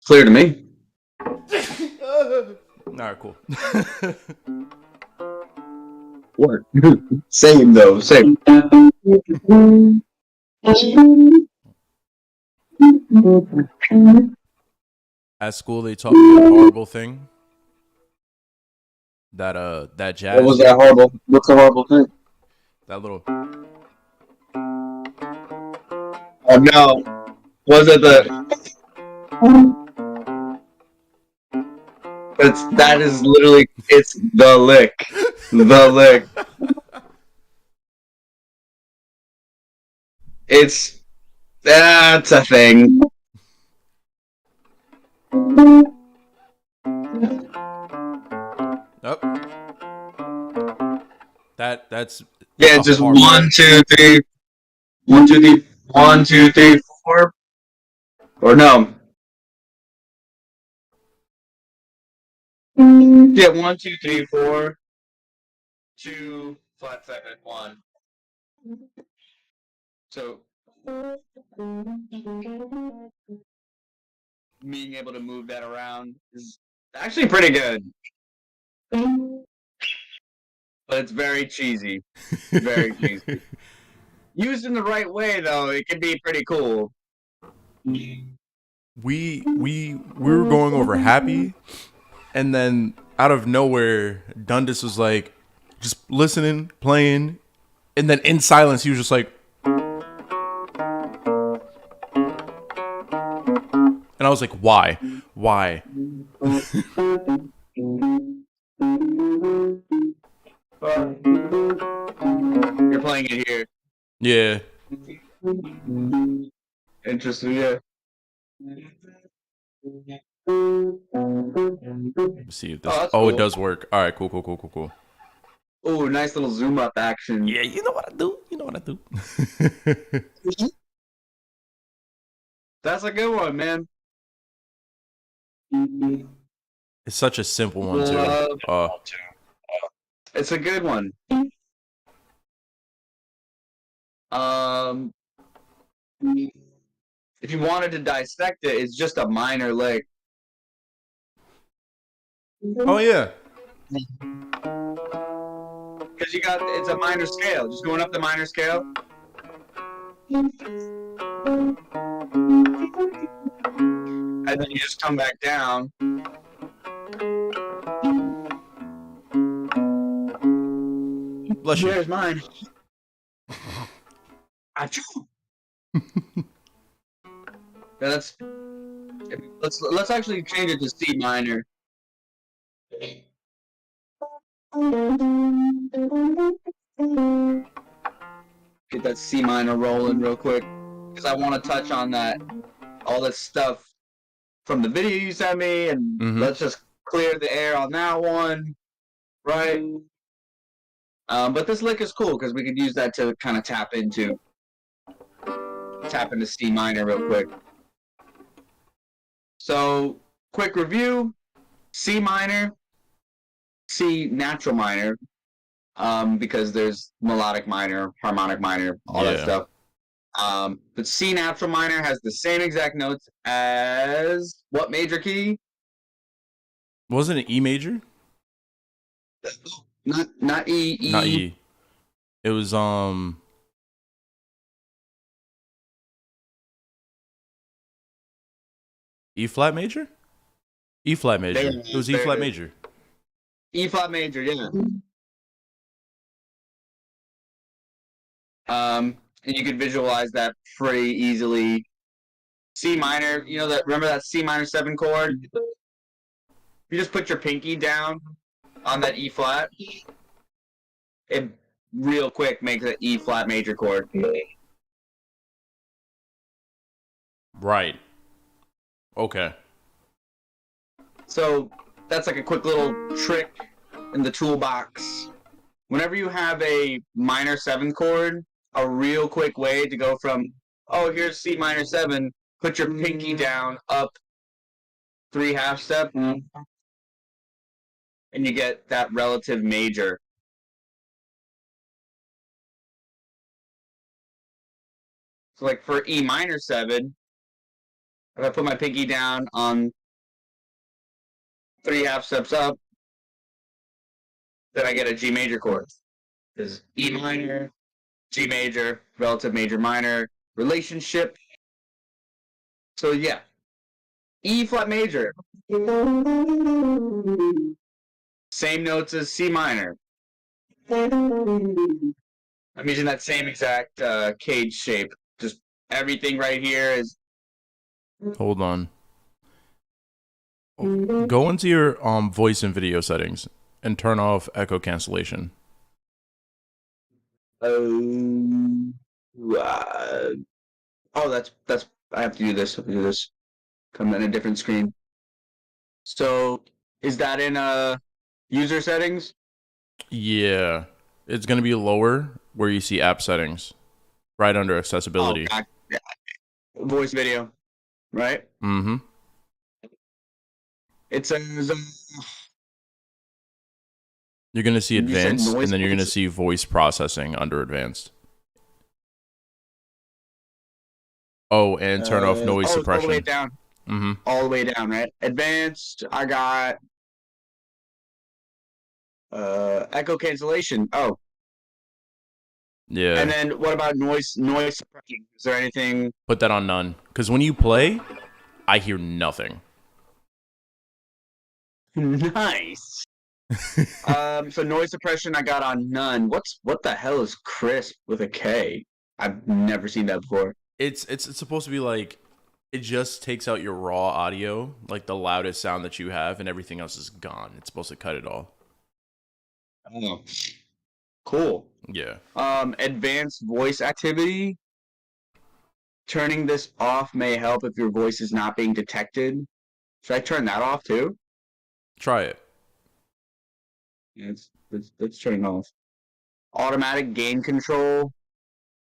Clear to me. All right, cool. What? Same though. Same. At school, they taught me a horrible thing. That What jazz was that note, horrible? What's the horrible thing? that little. Oh no. Was it the? That is literally it's the lick. The lick. It's that's a thing. Up. That's Yeah, a just horrible one, thing. two, three, 1, 2, 3, 1, 2, 3, 4, or no. Yeah, 1, 2, 3, 4, 2, flat 7, 1. So being able to move that around is actually pretty good, but it's very cheesy. Very cheesy. Used in the right way, though, it can be pretty cool. We were going over happy, and then out of nowhere, Dundas was like, just listening, playing, and then in silence, he was just like, and I was like, why, why? You're playing it here. Yeah. Interesting, yeah. Let's see if Oh, this. that's Oh, it cool. does work. All right, cool, cool, cool, cool, cool. Oh, nice little zoom up action. Yeah, you know what I do. You know what I do. That's a good one, man. It's such a simple one too. It's a good one. Um, if you wanted to dissect it, it's just a minor lick. Oh yeah. Because it's a minor scale. Just going up the minor scale. And then you just come back down. Bless you. Where's mine? Achoo. Yeah, let's actually change it to C minor. Get that C minor rolling real quick, because I want to touch on all this stuff from the video you sent me, and let's just clear the air on that one, right? But this lick is cool because we could use that to kind of tap into C minor real quick. So, quick review: C minor, C natural minor, because there's melodic minor, harmonic minor, all that stuff. But C natural minor has the same exact notes as what major key? Wasn't it E major? Not E. Not E. It was E flat major? E flat major. It was E flat major. E flat major, yeah. And you could visualize that pretty easily. C minor, remember that C minor 7 chord? You just put your pinky down on that E flat, it real quick makes an E flat major chord. Right. Okay. So that's like a quick little trick in the toolbox. Whenever you have a minor 7 chord, a real quick way to go from, oh, here's C minor 7, put your pinky down, up 3 half step, and you get that relative major. So like for E minor 7, if I put my pinky down on 3 half steps up, then I get a G major chord. Is E minor, G major, relative major minor relationship. So yeah, E flat major. Same notes as C minor. I'm using that same exact cage shape. Just everything right here is. Hold on. Go into your voice and video settings and turn off echo cancellation. Oh, that's. I have to do this. I have to do this. Come in a different screen. So, is that in user settings? Yeah, it's gonna be lower where you see app settings, right under accessibility. God. Yeah. Voice video, right? Mm-hmm. It says. You're gonna see You said advanced, noise. and then you're gonna see voice processing under advanced. Oh, and turn off noise It's all the way suppression. down. Mm-hmm. All the way down, right? Advanced. I got echo cancellation. Oh, Yeah. and then what about noise suppression? Is there anything? Put that on none, because when you play, I hear nothing. Nice. So noise suppression I got on none. What the hell is crisp with a K? I've never seen that before. It's supposed to be like, it just takes out your raw audio, like the loudest sound that you have, and everything else is gone. It's supposed to cut it all. Oh, cool. Yeah. Advanced voice activity. Turning this off may help if your voice is not being detected. Should I turn that off too? Try it. Yeah, it's turning off. Automatic gain control.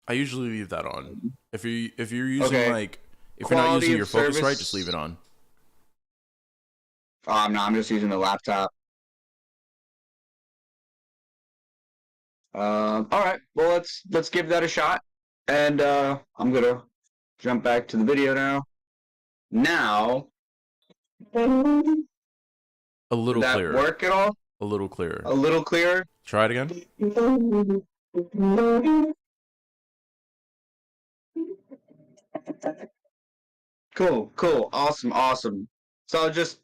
I usually leave that on. If you're using Okay. if you're not Quality using of your Focusrite, service. just leave it on. No, I'm just using the laptop. All right. Well, let's give that a shot, and I'm gonna jump back to the video now. Now, A little did that clearer. work at all? A little clearer. A little clearer. Try it again. Cool, awesome. So just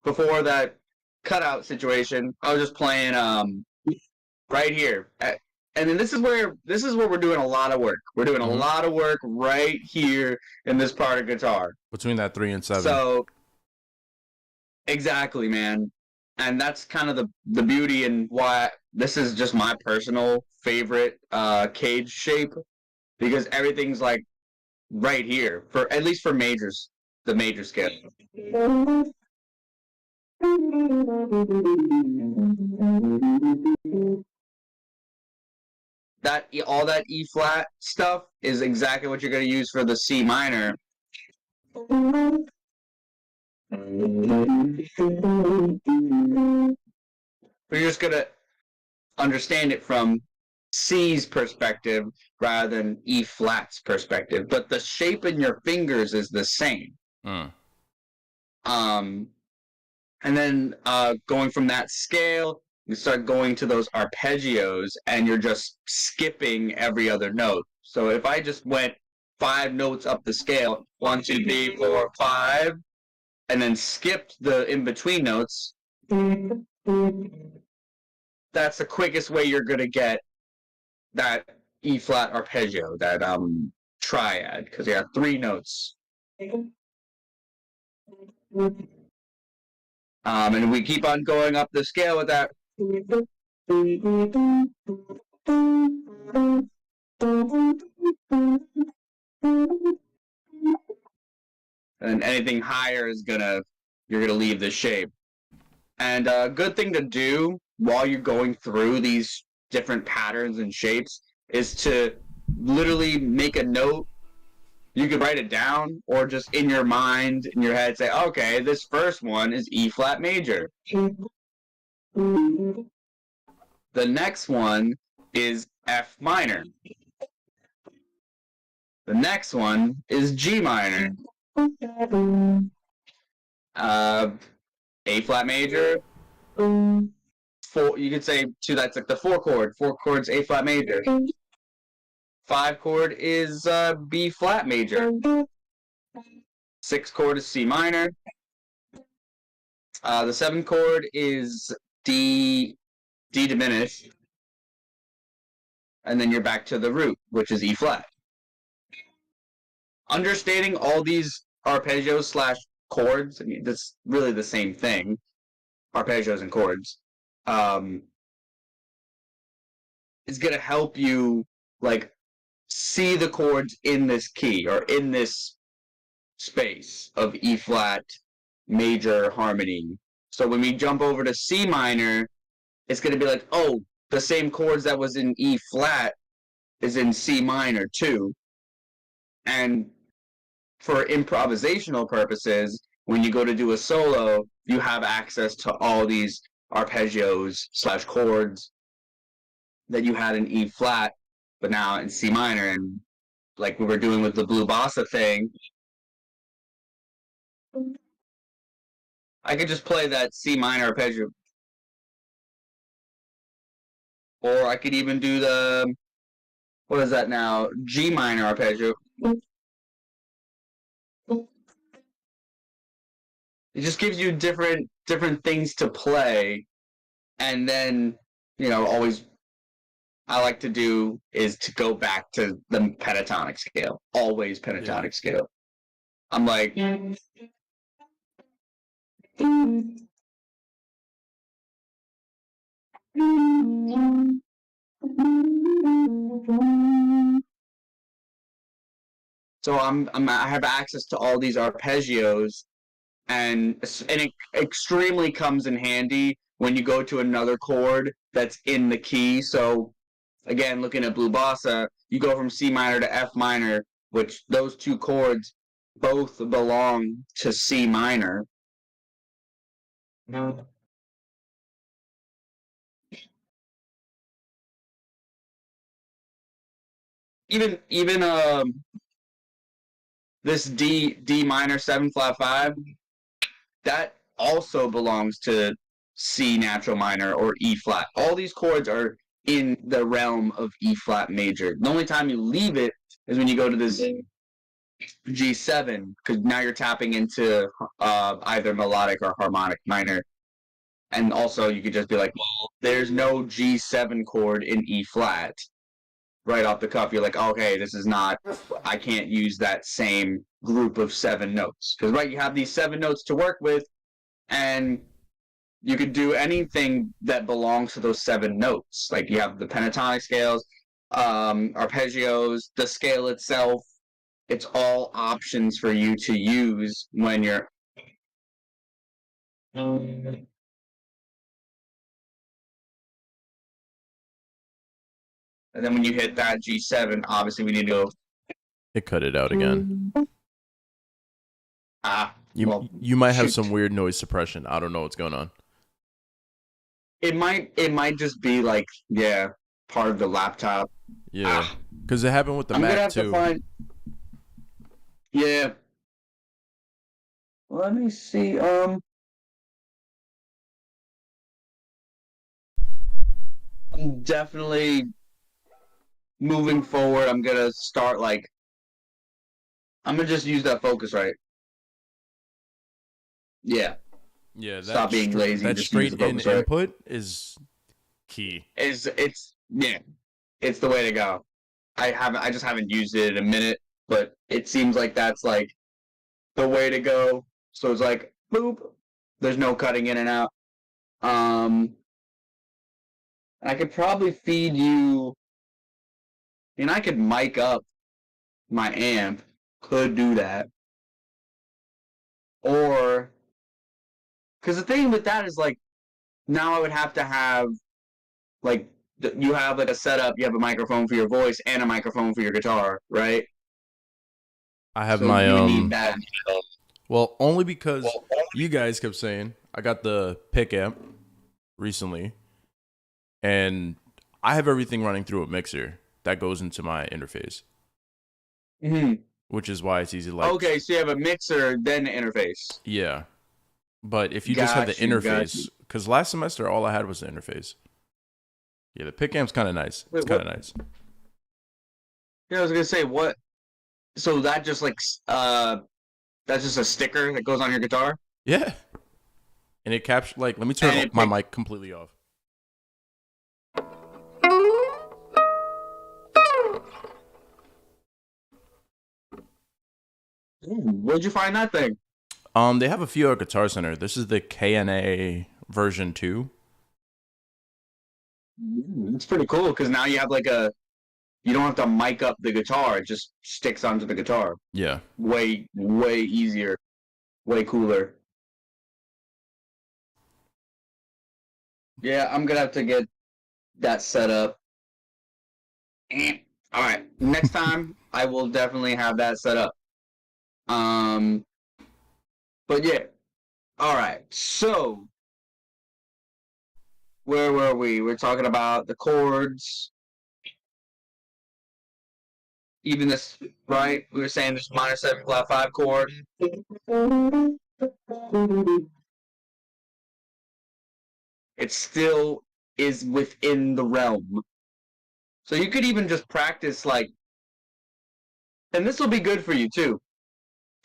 before that cutout situation, I was just playing right here. And then this is where we're doing a lot of work. We're doing a lot of work right here in this part of guitar. Between that 3 and 7. So exactly, man. And that's kind of the beauty and why this is just my personal favorite cage shape, because everything's like right here, for at least for majors, the major scale. That all that E flat stuff is exactly what you're going to use for the C minor. You're just going to understand it from C's perspective rather than E flat's perspective, but the shape in your fingers is the same. And then going from that scale, you start going to those arpeggios, and you're just skipping every other note. So if I just went 5 notes up the scale, 1, 2, 3, 4, 5, and then skipped the in-between notes, that's the quickest way you're going to get that E-flat arpeggio, that triad, because you have 3 notes. And we keep on going up the scale with that. And anything higher is you're gonna leave the shape. And a good thing to do while you're going through these different patterns and shapes is to literally make a note. You could write it down, or just in your mind, in your head, say, okay, this first one is E flat major. The next one is F minor. The next one is G minor. A flat major. Four, you could say two. That's like the 4 chord. 4 chords A flat major. 5 chord is B flat major. 6 chord is C minor. The 7 chord is D diminished, and then you're back to the root, which is E flat. Understanding all these arpeggios slash chords, I mean, that's really the same thing, arpeggios and chords, is going to help you, like, see the chords in this key or in this space of E flat major harmony. So when we jump over to C minor, it's going to be like, oh, the same chords that was in E flat is in C minor too. And for improvisational purposes, when you go to do a solo, you have access to all these arpeggios slash chords that you had in E flat, but now in C minor. And like we were doing with the Blue Bossa thing, I could just play that C minor arpeggio. Or I could even do the, what is that now? G minor arpeggio. It just gives you different things to play, and then always I like to do is to go back to the pentatonic scale. Always pentatonic scale. I'm like, so I have access to all these arpeggios, and it extremely comes in handy when you go to another chord that's in the key. So again, looking at Blue Bossa, you go from C minor to F minor, which those 2 chords both belong to C minor. And even this D minor 7 flat 5, that also belongs to C natural minor or E flat. All these chords are in the realm of E flat major. The only time you leave it is when you go to this G7, because now you're tapping into either melodic or harmonic minor. And also you could just be like, well, there's no G7 chord in E flat. Right off the cuff, you're like, okay, this is not, I can't use that same group of 7 notes. Because, right, you have these 7 notes to work with, and you could do anything that belongs to those 7 notes. Like, you have the pentatonic scales, arpeggios, the scale itself. It's all options for you to use when you're... And then when you hit that G7, obviously we need to go... It cut it out again. You might have some weird noise suppression. I don't know what's going on. It might just be like, part of the laptop. Yeah, because it happened with the Mac too. Yeah. Let me see. I'm definitely moving forward. I'm gonna start I'm gonna just use that Focusrite. Yeah. Yeah. Stop being lazy. That straight in input is key. It's the way to go. I just haven't used it in a minute, but it seems like that's like the way to go. So it's like boop. There's no cutting in and out. I could probably feed you. I mean, I could mic up my amp. Could do that. Or, because the thing with that is like, now I would have to have like you have like a setup. You have a microphone for your voice and a microphone for your guitar, right? I have need that. Well, only because you guys kept saying I got the pick amp recently, and I have everything running through a mixer that goes into my interface. Which is why it's easy. Like, okay, so you have a mixer, then the interface. Yeah. But if you just have the interface, because last semester all I had was the interface. Yeah, the pick amp's kind of nice. It's kind of nice. Yeah, I was gonna say what. So that just like that's just a sticker that goes on your guitar. Yeah, and it captures like. Let me turn my mic completely off. Where'd you find that thing? They have a few at Guitar Center. This is the KNA version 2. It's pretty cool because now you have like you don't have to mic up the guitar; it just sticks onto the guitar. Yeah, way easier, way cooler. Yeah, I'm gonna have to get that set up. All right, next time I will definitely have that set up. But yeah, all right. So where were we? We're talking about the chords. Even this, right? We were saying this minor 7 flat 5 chord. It still is within the realm. So you could even just practice like, and this will be good for you too.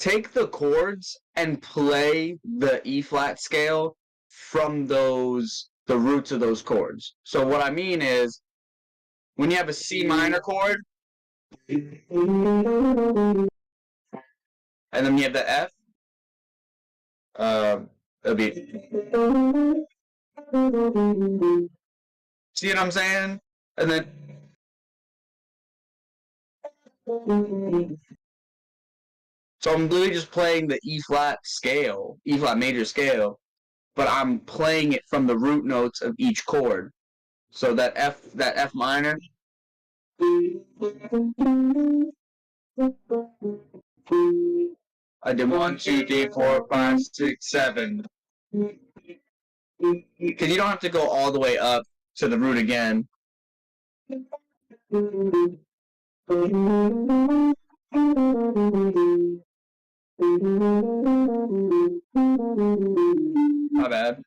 Take the chords and play the E flat scale from the roots of those chords. So what I mean is, when you have a C minor chord, and then you have the F, it'll be. See what I'm saying? And then. So I'm literally just playing the E flat scale, E flat major scale, but I'm playing it from the root notes of each chord. So that F minor. I did 1, 2, 3, 4, 5, 6, 7. Because you don't have to go all the way up to the root again. My bad.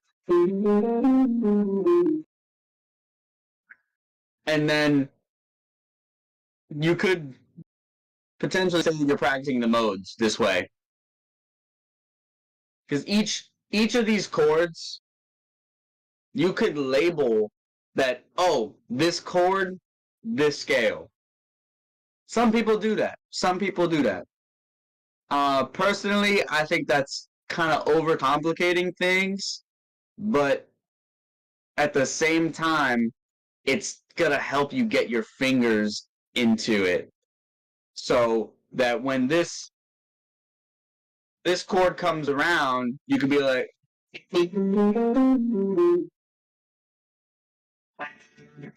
And then you could potentially say you're practicing the modes this way. Because each of these chords, you could label that, oh, this chord, this scale. Some people do that. Personally, I think that's kind of overcomplicating things, but at the same time, it's gonna help you get your fingers into it, so that when this chord comes around, you could be like,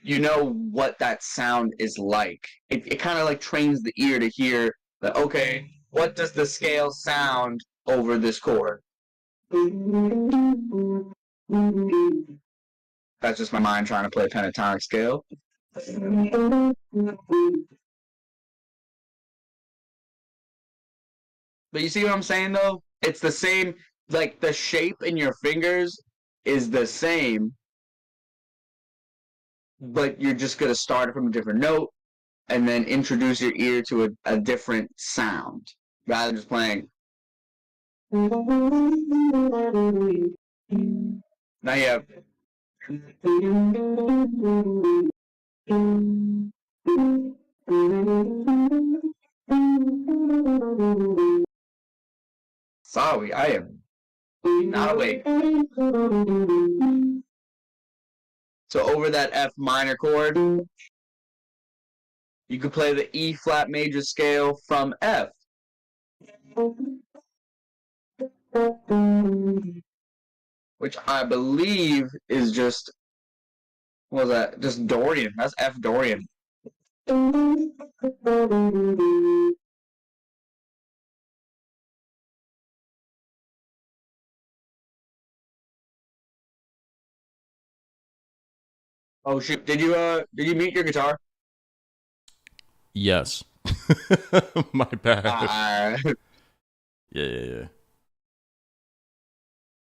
you know what that sound is like. It kind of like trains the ear to hear that, okay, what does the scale sound over this chord? That's just my mind trying to play a pentatonic scale. But you see what I'm saying, though? It's the same, like, the shape in your fingers is the same, but you're just going to start from a different note and then introduce your ear to a different sound, rather than just playing. Now you have. Sorry, I am not awake. So over that F minor chord, you could play the E flat major scale from F. Which I believe is just, what was that? Just Dorian. That's F Dorian. Oh shoot! Did you mute your guitar? Yes. My bad. Yeah.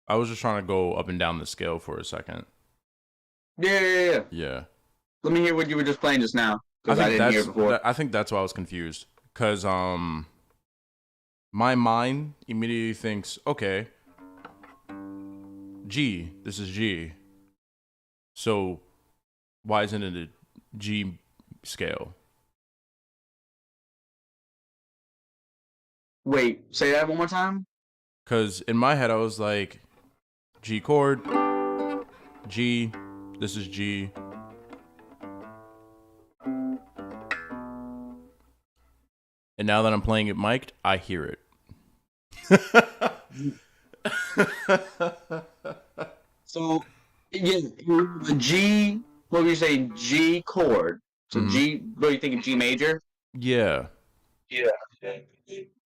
I was just trying to go up and down the scale for a second. Yeah. Let me hear what you were just playing just now, because I didn't hear it before. I think that's why I was confused. Because my mind immediately thinks, okay, G, this is G. So why isn't it a G scale? Wait, say that one more time? Because in my head, I was like, G chord, G, this is G. And now that I'm playing it mic'd, I hear it. So, yeah, the G, what were you saying? G chord. So G, what are you thinking, G major? Yeah.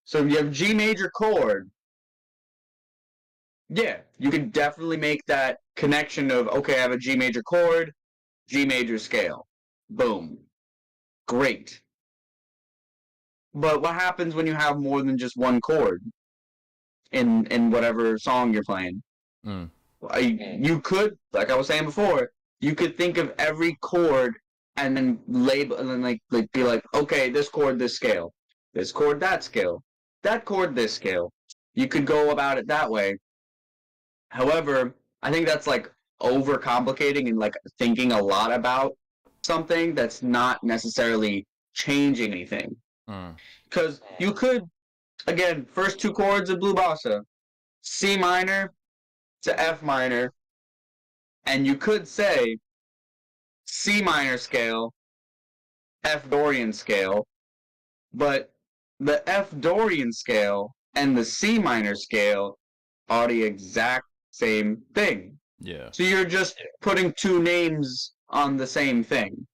So if you have G major chord, yeah, you can definitely make that connection of, okay, I have a G major chord, G major scale. Boom. Great. But what happens when you have more than just one chord in whatever song you're playing? You could, like I was saying before, you could think of every chord and then label and then like be like, okay, this chord, this scale, this chord, that scale, that chord, this scale. You could go about it that way. However, I think that's like overcomplicating and like thinking a lot about something that's not necessarily changing anything. Because you could, again, first two chords of Blue Bossa, C minor to F minor, and you could say C minor scale, F Dorian scale, but the F Dorian scale and the C minor scale are the exact same thing. Yeah. So you're just putting two names on the same thing.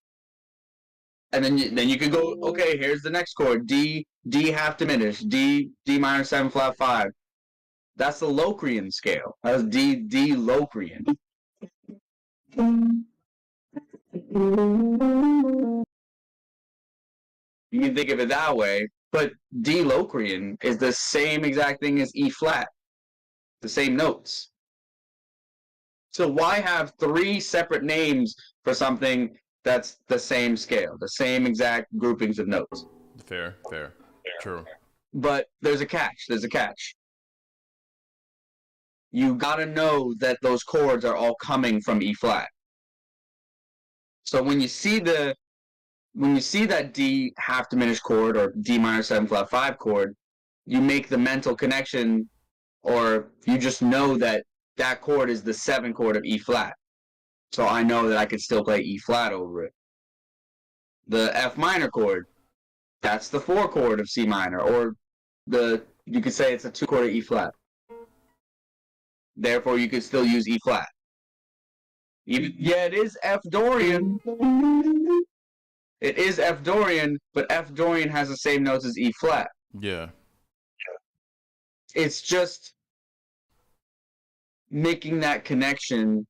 And then you could go, okay, here's the next chord, D half diminished, D minor 7 flat 5. That's the Locrian scale. That's D Locrian. You can think of it that way, but D Locrian is the same exact thing as E flat, the same notes. So why have three separate names for something that's the same scale, the same exact groupings of notes? Fair. True. But there's a catch. You gotta know that those chords are all coming from E flat. So when you see that D half diminished chord or D minor 7 flat 5 chord, you make the mental connection, or you just know that chord is the 7 chord of E flat. So I know that I could still play E flat over it. The F minor chord, that's the 4 chord of C minor, or you could say it's a 2 chord of E flat. Therefore, you could still use E flat. It is F Dorian. It is F Dorian, but F Dorian has the same notes as E flat. Yeah. It's just making that connection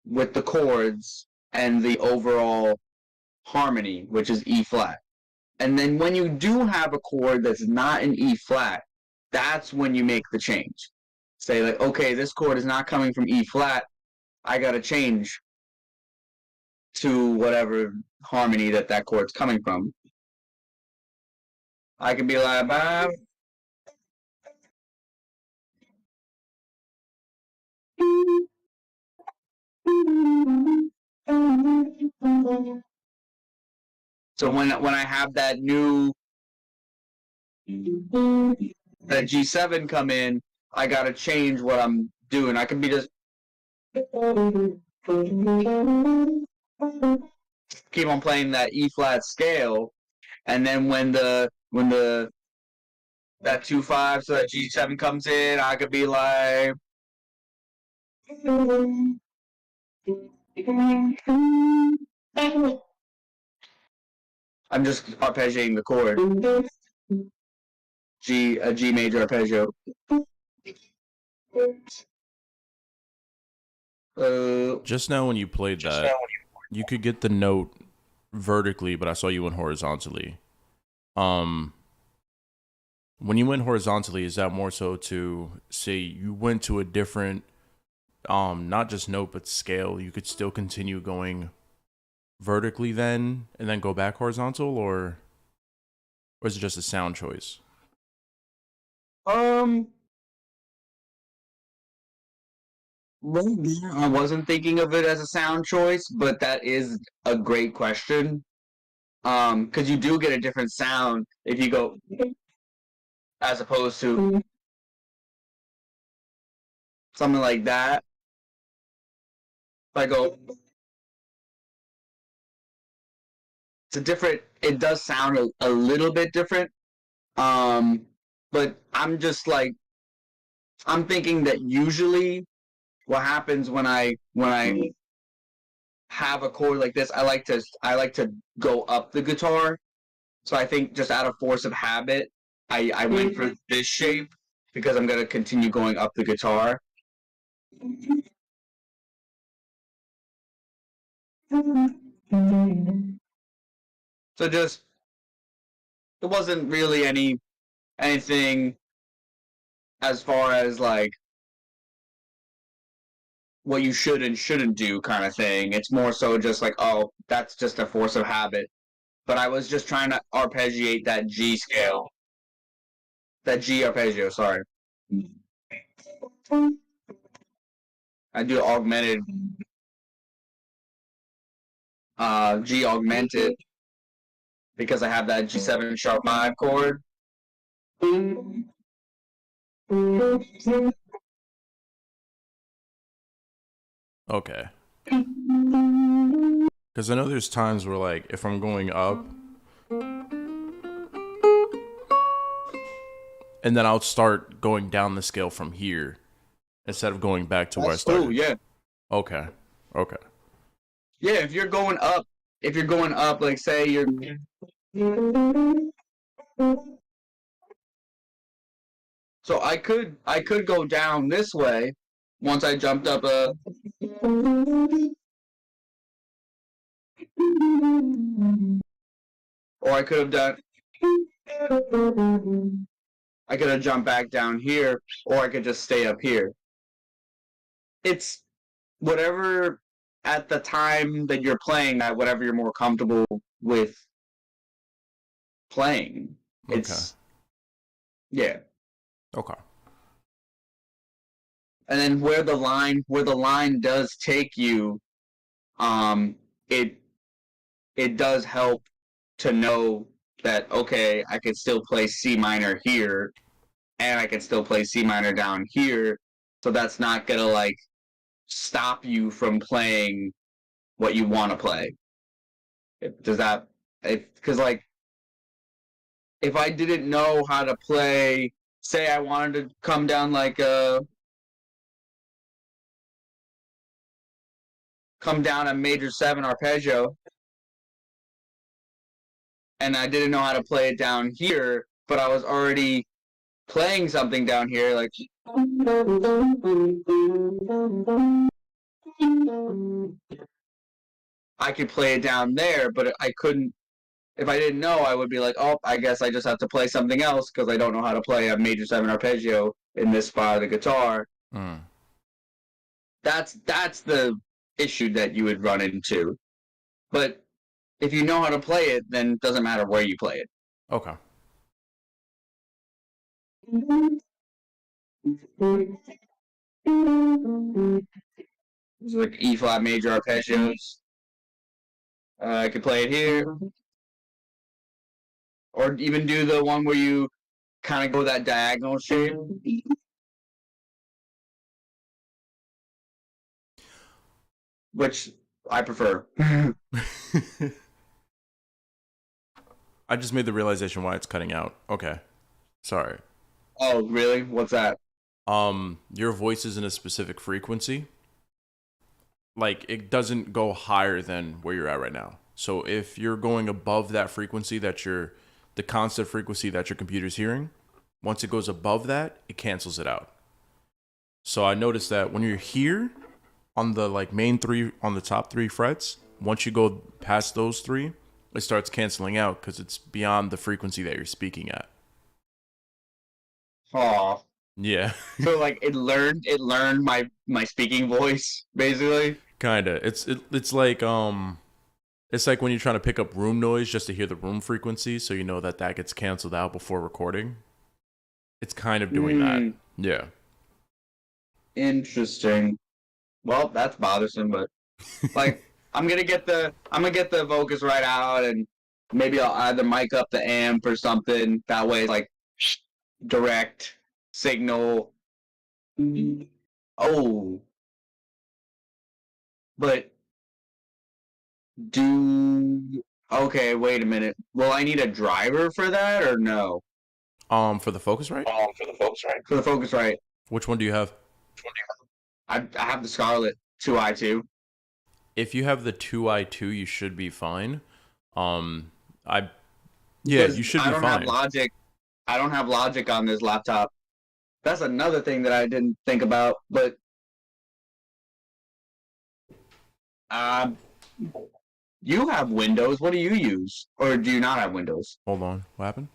with the chords and the overall harmony, which is E flat. And then when you do have a chord that's not in E flat, that's when you make the change. Say like, okay, this chord is not coming from E flat. I gotta change to whatever harmony that chord's coming from. I could be like, so when I have that new that G7 come in, I gotta change what I'm doing. I can be just keep on playing that E flat scale, and then when that 2/5, so that G7 comes in, I could be like. I'm just arpeggiating the chord. A G major arpeggio. Just now when you played that, you could get the note vertically, but I saw you went horizontally. When you went horizontally, is that more so to say you went to a different not just note but scale, you could still continue going vertically then and then go back horizontal, or is it just a sound choice? Right now, I wasn't thinking of it as a sound choice, but that is a great question. Because you do get a different sound if you go as opposed to something like that. If I go, it does sound a little bit different. But I'm just like, I'm thinking that usually what happens when I have a chord like this, I like to go up the guitar. So I think just out of force of habit, I went for this shape because I'm gonna continue going up the guitar. So just it wasn't really anything as far as like what you should and shouldn't do kind of thing. It's more so just like, oh, that's just a force of habit. But I was just trying to arpeggiate that G scale. That G arpeggio, sorry. I do augmented G augmented because I have that G7 sharp 5 chord. Okay. Because I know there's times where, like, if I'm going up, and then I'll start going down the scale from here instead of going back to where I started. Oh, yeah. Okay. Yeah, if you're going up, like say you're. So I could go down this way once I jumped up a. Or I could have done. I could have jumped back down here, or I could just stay up here. It's whatever at the time that you're playing that, whatever you're more comfortable with playing. It's yeah. Okay. And then where the line does take you, it does help to know that okay, I can still play C minor here, and I can still play C minor down here, so that's not gonna like stop you from playing what you want to play. Does that? Because like, if I didn't know how to play, say I wanted to come down like a major 7 arpeggio, and I didn't know how to play it down here, but I was already playing something down here, like I could play it down there, but I couldn't. If I didn't know, I would be like, oh, I guess I just have to play something else because I don't know how to play a major 7 arpeggio in this spot of the guitar. That's the issue that you would run into. But if you know how to play it, then it doesn't matter where you play it. Okay. It's like E flat major arpeggios. I could play it here, or even do the one where you kind of go that diagonal shape. Which I prefer. I just made the realization why it's cutting out. Okay. Sorry. Oh, really? What's that? Your voice is in a specific frequency. Like, it doesn't go higher than where you're at right now. So if you're going above that frequency the constant frequency that your computer's hearing, once it goes above that, it cancels it out. So I noticed that when you're here on the like main 3, on the top 3 frets, once you go past those 3, it starts canceling out because it's beyond the frequency that you're speaking at. Aw. Yeah. So like it learned my speaking voice basically. Kinda. It's like it's like when you're trying to pick up room noise just to hear the room frequency, so you know that gets canceled out before recording. It's kind of doing that. Yeah. Interesting. Well, that's bothersome, but like I'm gonna get the Focusrite out, and maybe I'll either mic up the amp or something. That way, like direct signal. Oh, but okay, wait a minute. Will I need a driver for that or no? For the Focusrite? For the Focusrite. Which one do you have? I have the Scarlet 2i2. If you have the 2i2, you should be fine. You should be fine. I don't have Logic on this laptop. That's another thing that I didn't think about, but you have Windows. What do you use? Or do you not have Windows? Hold on. What happened?